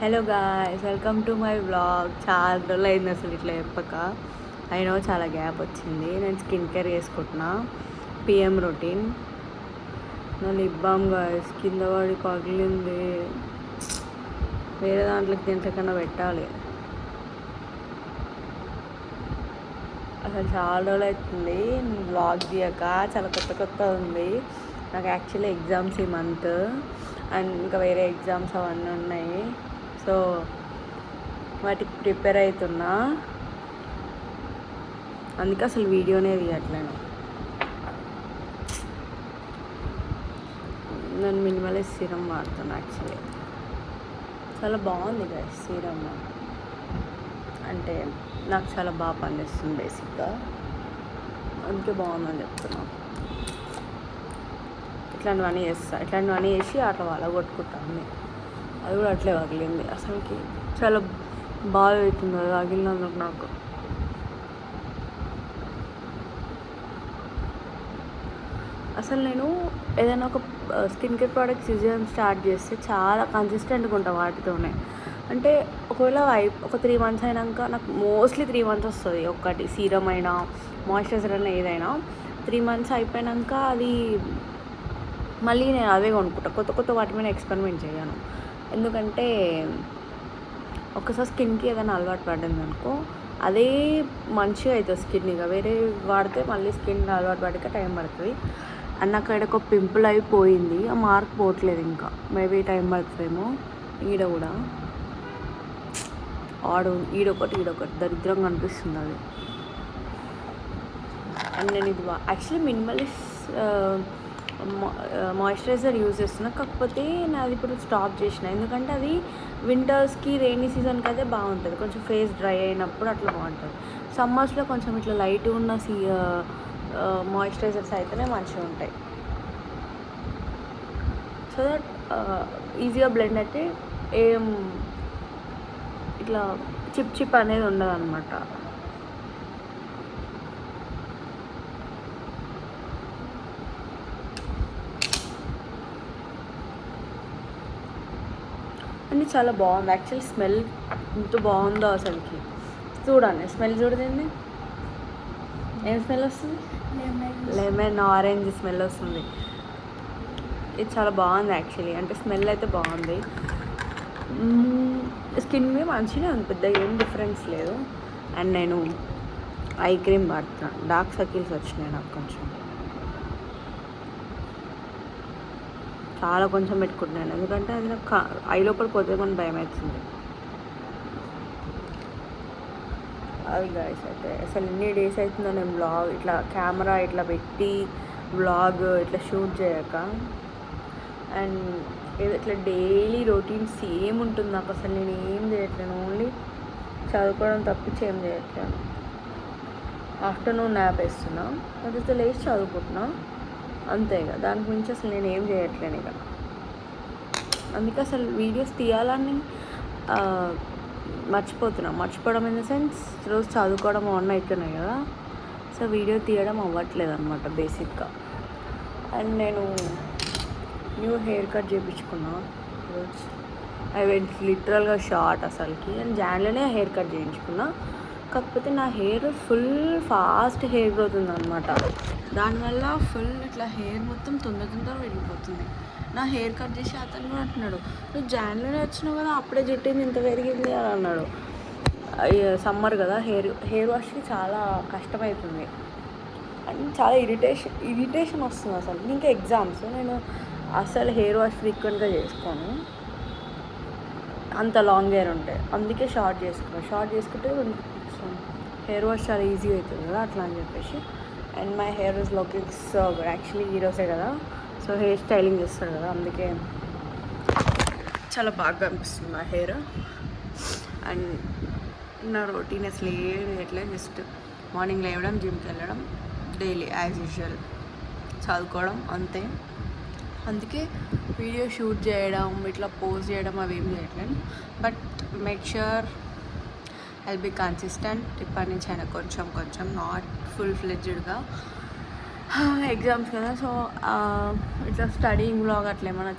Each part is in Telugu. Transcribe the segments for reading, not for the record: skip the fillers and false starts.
Hello guys, welcome to my vlog. చాలా రోజులు అయింది అసలు ఇట్లా చెప్పక. అయినా చాలా గ్యాప్ వచ్చింది. నేను స్కిన్ కేర్ చేసుకుంటున్నా, పిఎం రొటీన్. నా లిప్ బామ్ గాయ్స్ కింద పడి పగిలింది. వేరే దీంట్లో కన్నా పెట్టాలి. అసలు చాలా రోజులు అవుతుంది వ్లాగ్ తీయక. చాలా కొత్త ఉంది. నాకు యాక్చువల్లీ ఎగ్జామ్స్ ఈ మంత్ అండ్ ఇంకా వేరే ఎగ్జామ్స్ అవన్నీ ఉన్నాయి. సో వాటికి ప్రిపేర్ అవుతున్నా. అందుకే అసలు వీడియోనే తీయట్లేను. నేను మినిమలిస్ట్ సీరం వాడుతాను యాక్చువల్లీ. చాలా బాగుంది గైస్ సీరం. అంటే నాకు చాలా బాగా పనిచేస్తుంది బేసిక్గా, అందుకే బాగుందని చెప్తున్నాను. ఇట్లాంటివన్నీ చేసి అట్లా వలగొట్టుకుంటాను. అది కూడా అట్లే పగిలింది. అసలుకి చాలా బాగా అవుతుంది అది పగిలినందుకు నాకు. అసలు నేను ఏదైనా ఒక స్కిన్ కేర్ ప్రోడక్ట్స్ యూజ్ చేయడం స్టార్ట్ చేస్తే చాలా కన్సిస్టెంట్గా ఉంటాను వాటితోనే. అంటే ఒకవేళ ఒక 3 months అయినాక, నాకు మోస్ట్లీ 3 months వస్తుంది. ఒకటి సీరం అయినా మాయిశ్చరైజర్ అయినా ఏదైనా 3 months అయిపోయాక అది మళ్ళీ నేను అదే కొనుక్కుంటా. కొత్త వాటి మీద ఎక్స్పెరిమెంట్ చేయను. ఎందుకంటే ఒకసారి స్కిన్కి ఏదైనా అలవాటు పడింది అనుకో, అదే మంచిగా అవుతుంది స్కిన్. ఇక వేరే వాడితే మళ్ళీ స్కిన్ అలవాటు పడక టైం పడుతుంది. అండ్ నాకు ఇక్కడ ఒక పింపుల్ అయిపోయింది, ఆ మార్క్ పోవట్లేదు. ఇంకా మేబీ టైం పడుతుందేమో. ఈడ కూడా ఈడొకటి దరిద్రంగా అనిపిస్తుంది అది. అండ్ నేను ఇది యాక్చువల్లీ మినిమలిస్ట్ మాయిశ్చరైజర్ యూజ్ చేస్తున్నా. కాకపోతే నాది ఇప్పుడు స్టాప్ చేసిన, ఎందుకంటే అది వింటర్స్కి రెయినీ సీజన్కి అయితే బాగుంటుంది. కొంచెం ఫేస్ డ్రై అయినప్పుడు అట్లా బాగుంటుంది. సమ్మర్స్లో కొంచెం ఇట్లా లైట్గా ఉన్న మాయిశ్చరైజర్స్ అయితేనే మంచిగా ఉంటాయి. సో దట్ ఈజీగా బ్లెండ్ అయితే ఏం ఇట్లా చిప్ అనేది ఉండదు అనమాట. అన్నీ చాలా బాగుంది యాక్చువల్లీ. స్మెల్ ఎంత బాగుందో అసలుకి. చూడండి, స్మెల్ చూడదండి. ఏం స్మెల్ వస్తుంది? లెమన్ ఆరెంజ్ స్మెల్ వస్తుంది. ఇది చాలా బాగుంది యాక్చువల్లీ. అంటే స్మెల్ అయితే బాగుంది. స్కిన్ మీద మంచిగా ఉంది, పెద్ద ఏం డిఫరెన్స్ లేదు. అండ్ నేను ఐ క్రీమ్ వాడుతున్నాను. డార్క్ సర్కిల్స్ వచ్చినాయి నాకు కొంచెం. చాలా కొంచెం పెట్టుకుంటున్నాను, ఎందుకంటే అది నాకు ఐ లోపల పోతే మన భయం అవుతుంది. అది గాయస్ అయితే అసలు ఎన్ని డేస్ అవుతుందో నేను వ్లాగ్ ఇట్లా కెమెరా ఇట్లా పెట్టి వ్లాగ్ ఇట్లా షూట్ చేయక. అండ్ ఇట్లా డైలీ రొటీన్ సేమ్ ఉంటుంది నాకు. అసలు నేను ఏం చేయట్లేను, ఓన్లీ చదువుకోవడం తప్పించి ఏం చేయట్లేను. ఆఫ్టర్నూన్ న్యాప్ వేస్తున్నా, అదైతే లేచి చదువుకుంటున్నా అంతే. ఇక దాని గురించి అసలు నేను ఏం చేయట్లేను ఇక. అందుకే అసలు వీడియోస్ తీయాలని మర్చిపోవడం ఇన్ ద సెన్స్ రోజు చదువుకోవడం ఆన్ అవుతున్నాయి కదా. సో వీడియో తీయడం అవ్వట్లేదు అనమాట బేసిక్గా. అండ్ నేను న్యూ హెయిర్ కట్ చేయించుకున్నా ఈరోజు. ఐ వెంట్ లిటరల్గా షార్ట్ అసలుకి. నేను జాన్లోనే హెయిర్ కట్ చేయించుకున్నా. కాకపోతే నా hair full fast hair growth ఉందన్నమాట. దానివల్ల ఫుల్ ఇట్లా హెయిర్ మొత్తం తొందర పెరిగిపోతుంది. నా హెయిర్ కట్ చేసి అతను కూడా అంటున్నాడు, నువ్వు జాన్లోనే వచ్చినావు కదా, అప్పుడే జుట్టింది ఇంత పెరిగింది అని అన్నాడు. సమ్మర్ కదా, హెయిర్ వాష్కి చాలా కష్టమవుతుంది అండ్ చాలా ఇరిటేషన్ వస్తుంది అసలు. ఇంకా ఎగ్జామ్స్, నేను అసలు హెయిర్ వాష్ ఫ్రీక్వెంట్గా చేసుకోను. అంత లాంగ్ హెయిర్ ఉంటాయి, అందుకే షార్ట్ చేసుకుంటే హెయిర్ వాష్ చాలా ఈజీ అవుతుంది కదా, అట్లా అని చెప్పేసి. And my hair is looking so good. Actually ఈరోజే కదా, సో హెయిర్ స్టైలింగ్ చేస్తాడు కదా, అందుకే చాలా బాగా అనిపిస్తుంది నా హెయిర్. అండ్ నా రొటీన్ అసలు ఏం చేయట్లేదు, జస్ట్ మార్నింగ్ లేవడం, జిమ్కి వెళ్ళడం, డైలీ యాజ్ యూజువల్ చదువుకోవడం అంతే. అందుకే వీడియో షూట్ చేయడం, ఇట్లా పోస్ట్ చేయడం అవి ఏం చేయట్లేదు. But make sure I'll be consistent ఇప్పటి నుంచి అయినా, కొంచెం నాట్ ఫుల్ ఫ్లెడ్జ్డ్గా. ఎగ్జామ్స్ కదా, సో ఇట్లా స్టడీయింగ్ వ్లాగ్ అట్లా ఏమైనా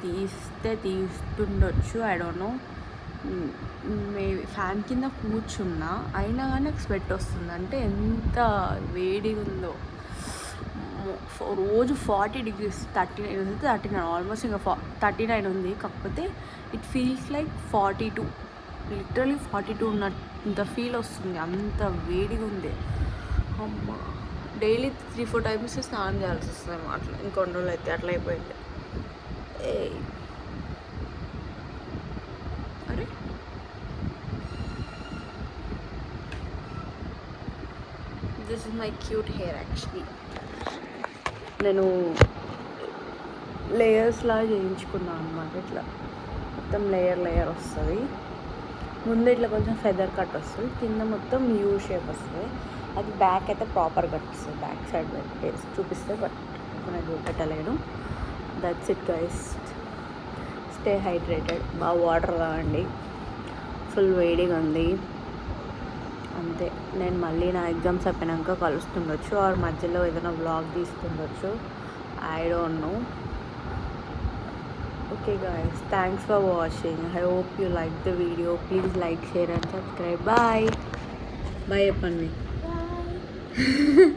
తీస్తుండొచ్చు, ఐ డోంట్ నో. మే ఫ్యాన్ కింద కూర్చున్నా అయినా కానీ నాకు స్వెట్ వస్తుంది. అంటే ఎంత వేడిగా ఉందో. రోజు 40 degrees, 39 39 ఆల్మోస్ట్ ఇంకా 39 ఉంది. కాకపోతే ఇట్ ఫీల్స్ లైక్ 42, లిటరలీ 42 ఉన్నంత ఫీల్ వస్తుంది. అంత వేడిగా ఉంది. అమ్మ, డైలీ 3-4 టైమ్స్ స్నానం చేయాల్సి వస్తుంది అట్లా. ఇంకొన్ని రోజులు అయితే అట్లా అయిపోయింది. అరే this is my cute hair actually. నేను లేయర్స్లా చేయించుకున్నాను అనమాట. ఇట్లా మొత్తం లేయర్ వస్తుంది. ముందు ఇట్లా కొంచెం ఫెదర్ కట్ వస్తుంది, కింద మొత్తం యూ షేప్ వస్తుంది. అది బ్యాక్ అయితే ప్రాపర్ కట్ వస్తుంది. బ్యాక్ సైడ్ పెట్టేసి చూపిస్తే, బట్ ఇప్పుడు నేను చూపెట్టలేను. That's it guys. Stay hydrated, బాగా వాటర్ తాగండి. ఫుల్ వేడిగా ఉంది అంతే. నేను మళ్ళీ నా ఎగ్జామ్స్ అయిపోయాక కలుస్తుండొచ్చు, ఆర్ మధ్యలో ఏదైనా వ్లాగ్ తీస్తుండొచ్చు. I don't know. Okay guys, thanks for watching. I hope you liked the video. Please like, share and subscribe. Bye. Bye Appanni. Bye.